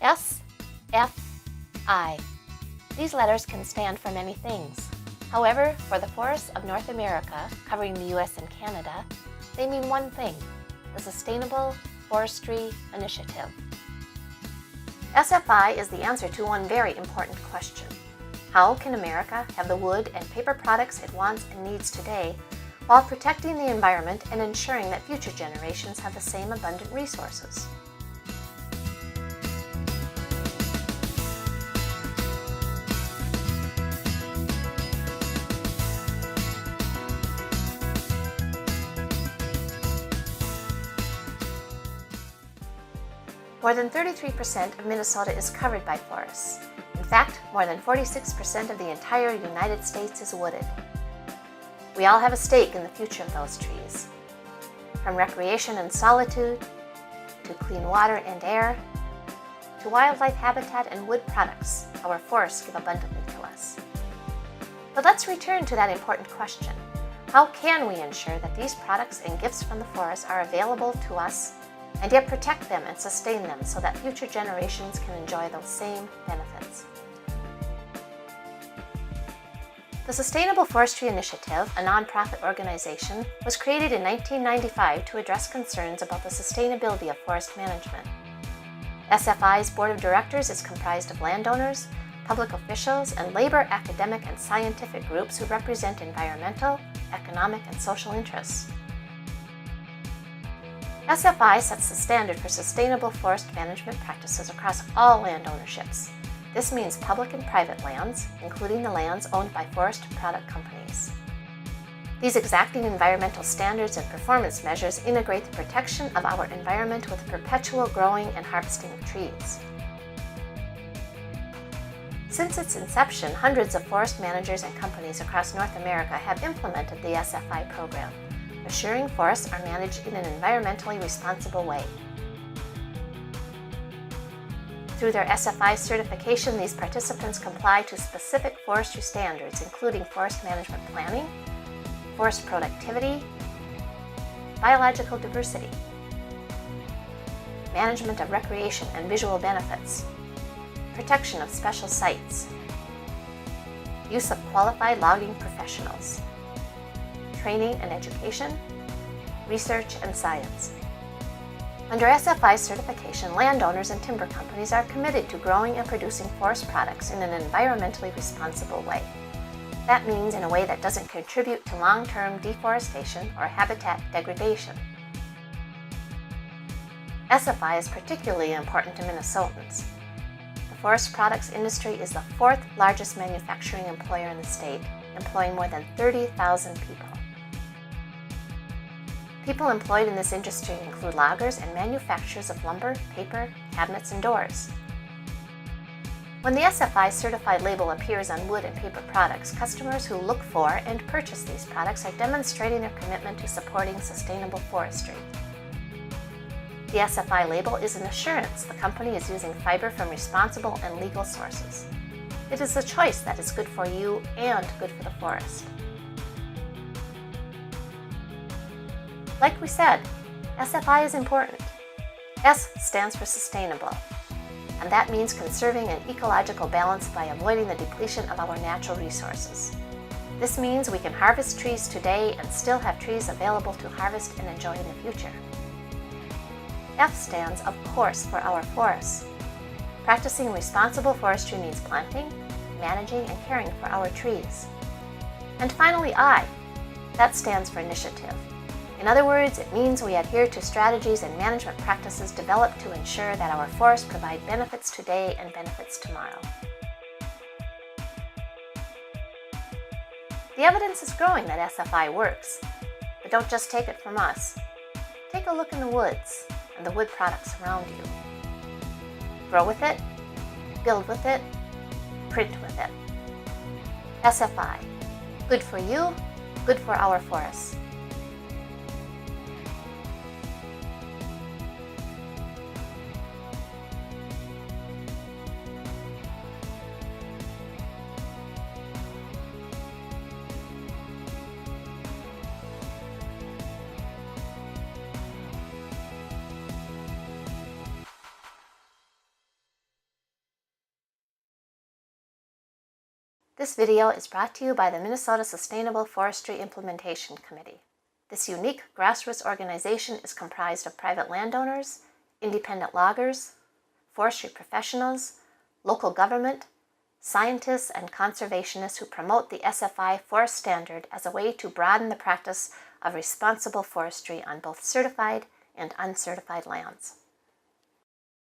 S, F, I. These letters can stand for many things. However, for the forests of North America, covering the US and Canada, they mean one thing: the Sustainable Forestry Initiative. SFI is the answer to one very important question. How can America have the wood and paper products it wants and needs today, while protecting the environment and ensuring that future generations have the same abundant resources? More than 33% of Minnesota is covered by forests. In fact, more than 46% of the entire United States is wooded. We all have a stake in the future of those trees. From recreation and solitude, to clean water and air, to wildlife habitat and wood products, our forests give abundantly to us. But let's return to that important question. How can we ensure that these products and gifts from the forest are available to us, and yet protect them and sustain them so that future generations can enjoy those same benefits? The Sustainable Forestry Initiative, a nonprofit organization, was created in 1995 to address concerns about the sustainability of forest management. SFI's board of directors is comprised of landowners, public officials, and labor, academic, and scientific groups who represent environmental, economic, and social interests. SFI sets the standard for sustainable forest management practices across all land ownerships. This means public and private lands, including the lands owned by forest product companies. These exacting environmental standards and performance measures integrate the protection of our environment with perpetual growing and harvesting of trees. Since its inception, hundreds of forest managers and companies across North America have implemented the SFI program, assuring forests are managed in an environmentally responsible way. Through their SFI certification, these participants comply to specific forestry standards, including forest management planning, forest productivity, biological diversity, management of recreation and visual benefits, protection of special sites, use of qualified logging professionals, training and education, research and science. Under SFI certification, landowners and timber companies are committed to growing and producing forest products in an environmentally responsible way. That means in a way that doesn't contribute to long-term deforestation or habitat degradation. SFI is particularly important to Minnesotans. The forest products industry is the fourth largest manufacturing employer in the state, employing more than 30,000 people. People employed in this industry include loggers and manufacturers of lumber, paper, cabinets, and doors. When the SFI certified label appears on wood and paper products, customers who look for and purchase these products are demonstrating their commitment to supporting sustainable forestry. The SFI label is an assurance the company is using fiber from responsible and legal sources. It is a choice that is good for you and good for the forest. Like we said, SFI is important. S stands for sustainable, and that means conserving an ecological balance by avoiding the depletion of our natural resources. This means we can harvest trees today and still have trees available to harvest and enjoy in the future. F stands, of course, for our forests. Practicing responsible forestry means planting, managing, and caring for our trees. And finally, I. That stands for initiative. In other words, it means we adhere to strategies and management practices developed to ensure that our forests provide benefits today and benefits tomorrow. The evidence is growing that SFI works, but don't just take it from us. Take a look in the woods and the wood products around you. Grow with it, build with it, print with it. SFI. Good for you, good for our forests. This video is brought to you by the Minnesota Sustainable Forestry Implementation Committee. This unique grassroots organization is comprised of private landowners, independent loggers, forestry professionals, local government, scientists, and conservationists who promote the SFI forest standard as a way to broaden the practice of responsible forestry on both certified and uncertified lands.